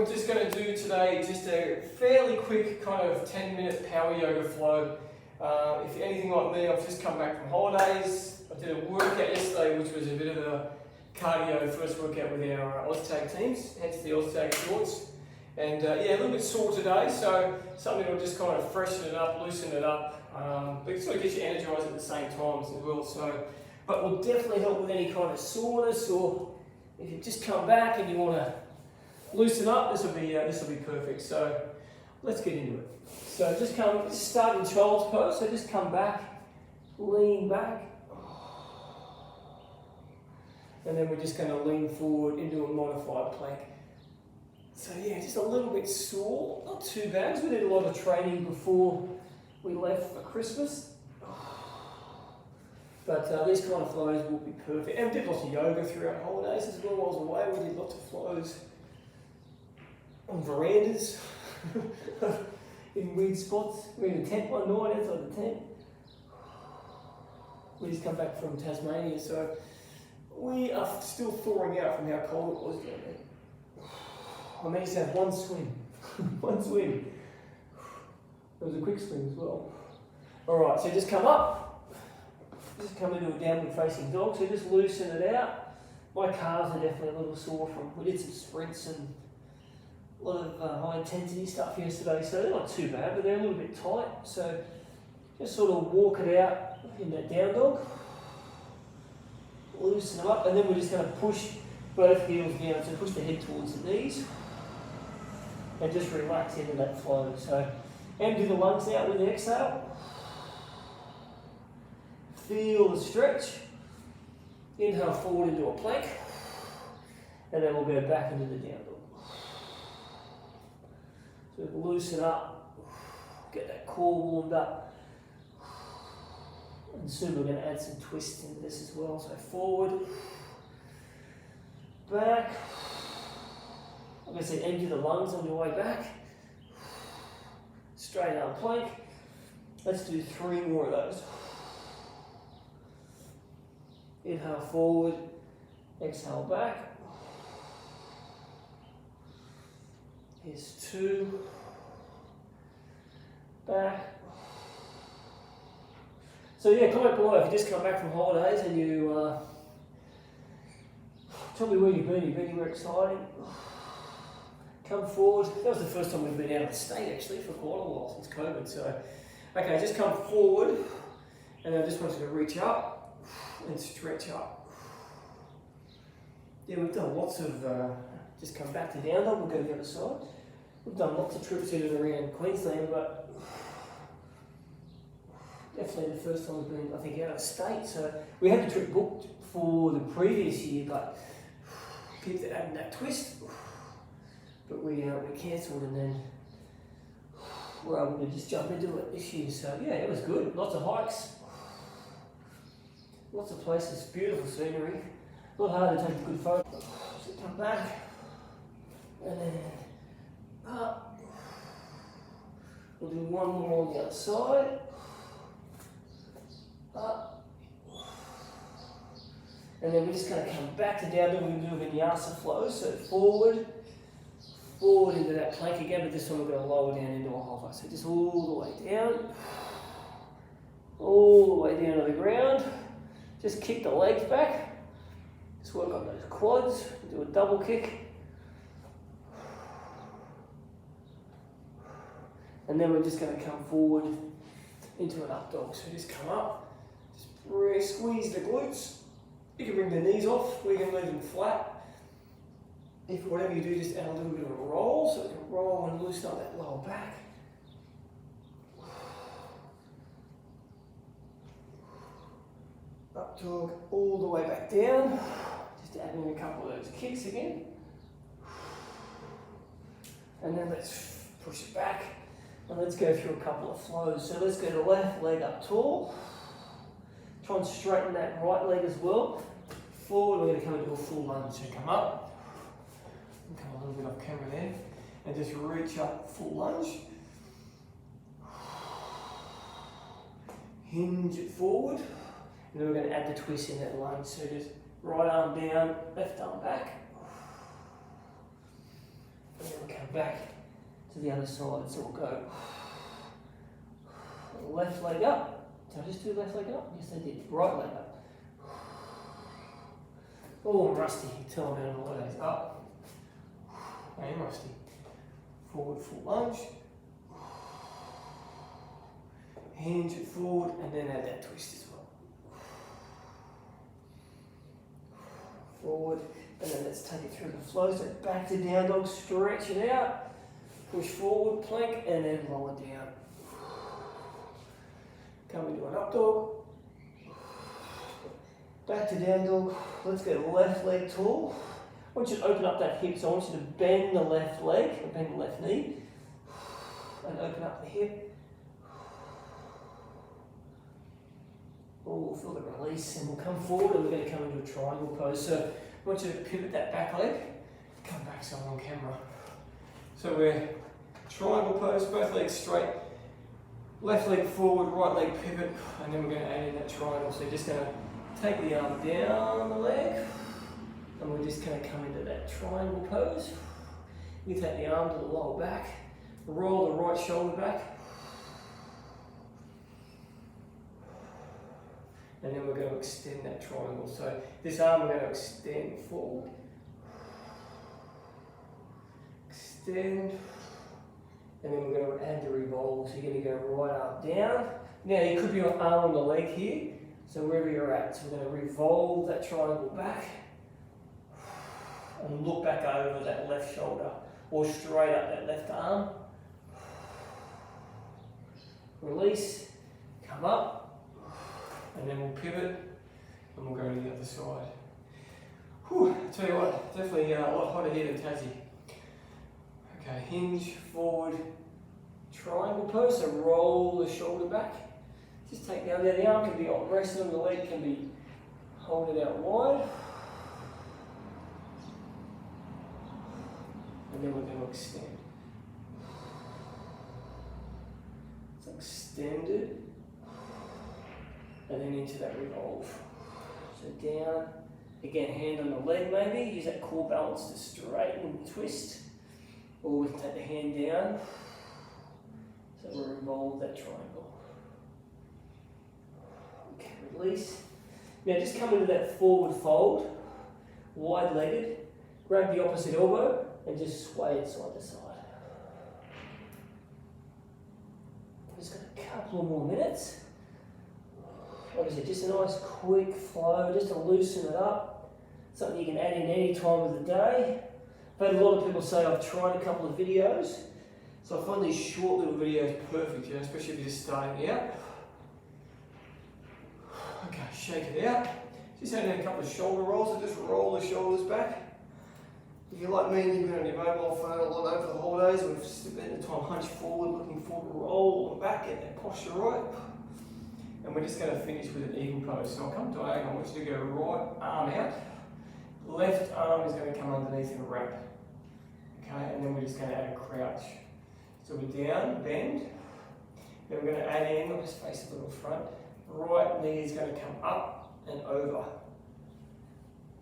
we're just going to do today just a fairly quick kind of 10-minute power yoga flow. If you're anything like me, I've just come back from holidays. I did a workout yesterday, which was a bit of a cardio first workout with our OzTag teams, hence the OzTag shorts. And yeah, a little bit sore today, so something will just kind of freshen it up, loosen it up, but sort of get you energized at the same time as well. So, but will definitely help with any kind of soreness, or if you've just come back and you want to loosen up, this will be perfect. So let's get into it. So just start in child's pose. So just come back, lean back, and then we're just going to lean forward into a modified plank. So yeah, just a little bit sore, not too bad, because we did a lot of training before we left for Christmas. But these kind of flows will be perfect. And we did lots of yoga throughout holidays as well. While I was away, we did lots of flows on verandas, in weird spots. We were in a tent one night outside the tent. We just come back from Tasmania, so we are still thawing out from how cold it was down there. I managed to have one swim. One swim. It was a quick swim as well. Alright, so just come up. Just come into a downward facing dog. So just loosen it out. My calves are definitely a little sore we did some sprints and a lot of high intensity stuff yesterday. So they're not too bad, but they're a little bit tight. So just sort of walk it out in that down dog. Loosen them up, and then we're just going to push both heels down. So push the head towards the knees. And just relax into that flow. So empty the lungs out with the exhale. Feel the stretch. Inhale forward into a plank. And then we'll go back into the down dog. So loosen up. Get that core warmed up. And soon we're going to add some twists into this as well. So forward. Back. I'm going to say empty the lungs on your way back. Straight arm plank. Let's do 3 more of those. Inhale forward, exhale back. Here's 2. Back. So yeah, comment below if you just come back from holidays and you tell me where you've been anywhere exciting. Come forward. That was the first time we've been out of the state actually for quite a while since COVID. So, okay, just come forward, and I just want you to reach up and stretch up. Yeah, we've done lots of. Just come back to down dog. We'll go to the other side. We've done lots of trips in and around Queensland, but definitely the first time we've been, I think, out of state. So we had the trip booked for the previous year, but keep adding that twist. But we cancelled, and then we're able to just jump into it this year. So yeah, it was good. Lots of hikes, lots of places, beautiful scenery. A lot harder to take a good photo. So come back, and then up. We'll do one more on the other side. Up. And then we're just going to come back to down. Then we're doing vinyasa flow. So forward into that plank again, but this time we're going to lower down into a hover. So just all the way down, all the way down to the ground. Just kick the legs back. Just work on those quads. Do a double kick. And then we're just going to come forward into an up dog. So just come up, just squeeze the glutes. You can bring the knees off, we can leave them flat. If whatever you do, just add a little bit of a roll, so we can roll and loosen up that lower back. Up dog, all the way back down. Just adding a couple of those kicks again. And then let's push it back. And let's go through a couple of flows. So let's go to left leg up tall. Try and straighten that right leg as well. Forward, we're going to come into a full lunge. So come up. Come a little bit off camera there, and just reach up, full lunge. Hinge it forward, and then we're going to add the twist in that lunge. So just right arm down, left arm back, and then back to the other side. So we'll go left leg up. Did I just do left leg up? Yes, I did. Right leg up. Oh, I'm rusty. Tell me on holidays. Up. I am rusty. Forward full lunge. Hinge it forward and then add that twist as well. Forward, and then let's take it through the flow. So back to down dog, stretch it out. Push forward, plank, and then roll it down. Come into an up dog. Back to down dog. Let's go left leg tall. I want you to open up that hip, so I want you to bend the left leg, or bend the left knee, and open up the hip. Oh, feel the release, and we'll come forward, and we're going to come into a triangle pose. So I want you to pivot that back leg, come back so I'm on camera. So we're triangle pose, both legs straight, left leg forward, right leg pivot, and then we're going to add in that triangle. So you're just going to take the arm down the leg, and we're just going to come into that triangle pose. You take the arm to the lower back, roll the right shoulder back, and then we're going to extend that triangle. So this arm we're going to extend forward, extend, and then we're going to add the revolve. So you're going to go right arm down. Now you could be on arm on the leg here, so wherever you're at. So we're going to revolve that triangle back and look back over that left shoulder or straight up that left arm. Release, come up, and then we'll pivot and we'll go to the other side. Whew, I tell you what, definitely a lot hotter here than Tassie. Okay, hinge, forward, triangle pose, so roll the shoulder back. Just take down there, the arm can be resting on the leg, can be hold it out wide. And then we're going to extend. So extended, and then into that revolve. So down, again, hand on the leg maybe, use that core balance to straighten and twist. Or we can take the hand down, so we'll revolve that triangle. Okay, release. Now just come into that forward fold, wide-legged, grab the opposite elbow, and just sway it side to side. Just got a couple of more minutes. Like I said, just a nice quick flow, just to loosen it up. Something you can add in any time of the day. I've had a lot of people say I've tried a couple of videos, so I find these short little videos perfect, you know, especially if you're just starting out. Okay, shake it out. Just add in a couple of shoulder rolls, so just roll the shoulders back. If you're like me and you've been on your mobile phone a lot over the holidays, we've spent the time hunched forward, looking forward to roll back, get that posture right. And we're just going to finish with an eagle pose. So I'll come diagonal, I want you to go right arm out. Left arm is going to come underneath and wrap. Okay, and then we're just going to add a crouch. So we're down, bend. Then we're going to add in, I'll just face a little front. Right knee is going to come up and over.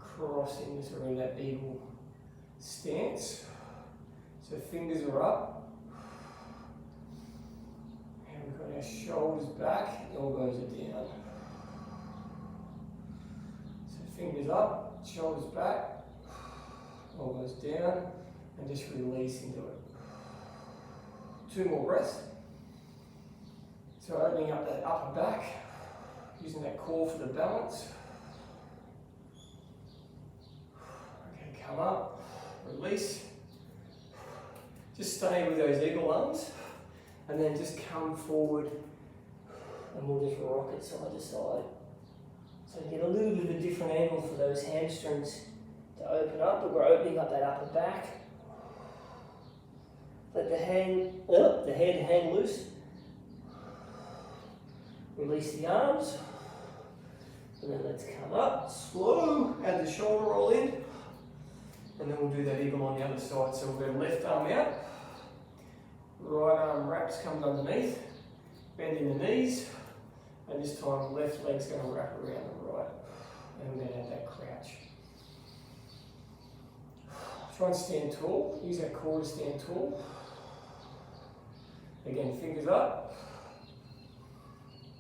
Crossing, so we're in that eagle stance. So fingers are up. And we've got our shoulders back, elbows are down. So fingers up, shoulders back, elbows down, and just release into it. 2 more breaths. So opening up that upper back, using that core for the balance. Okay, come up, release. Just stay with those eagle arms, and then just come forward, and we'll just rock it side to side. So you get a little bit of a different angle for those hamstrings to open up, but we're opening up that upper back. Let the head hang loose. Release the arms. And then let's come up, slow, add the shoulder roll in. And then we'll do that eagle on the other side. So we'll go left arm out. Right arm wraps, comes underneath. Bending the knees. And this time left leg's going to wrap around the right. And then add that crouch. Try and stand tall. Use that core to stand tall. Again, fingers up.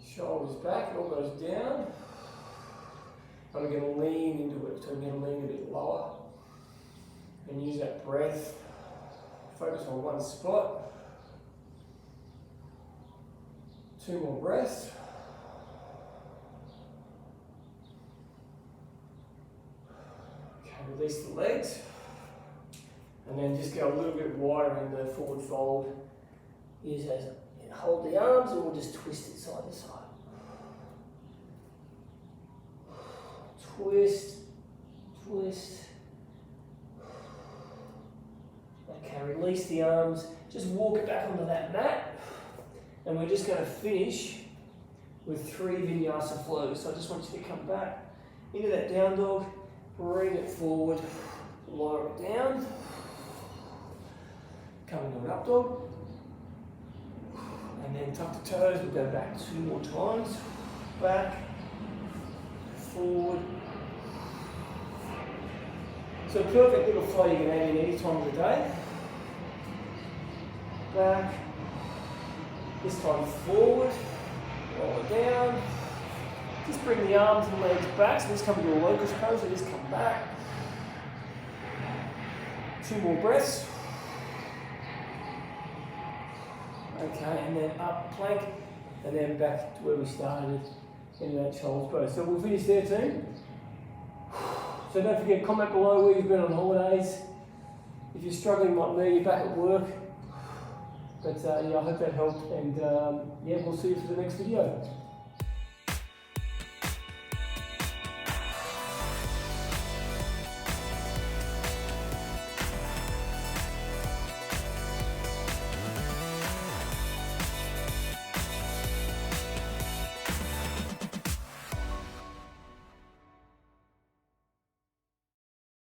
Shoulders back, elbows down. And we're going to lean into it. So we're going to lean a bit lower. And use that breath. Focus on one spot. 2 more breaths. Okay, release the legs. And then just go a little bit wider in the forward fold. Use as hold the arms and we'll just twist it side to side. Twist, twist. Okay, release the arms. Just walk it back onto that mat. And we're just going to finish with 3 vinyasa flows. So I just want you to come back into that down dog, bring it forward, lower it down, come into an up dog, and then tuck the toes. We'll go back 2 more times, back, forward. So a perfect little flow you can add in any time of the day. Back. This time forward, roll it down. Just bring the arms and legs back. So let's come to a locust pose. So just come back. 2 more breaths. Okay, and then up plank, and then back to where we started in that child's pose. So we'll finish there, team. So don't forget, comment below where you've been on holidays. If you're struggling like me, you're back at work. But yeah, I hope that helped, and yeah, we'll see you for the next video.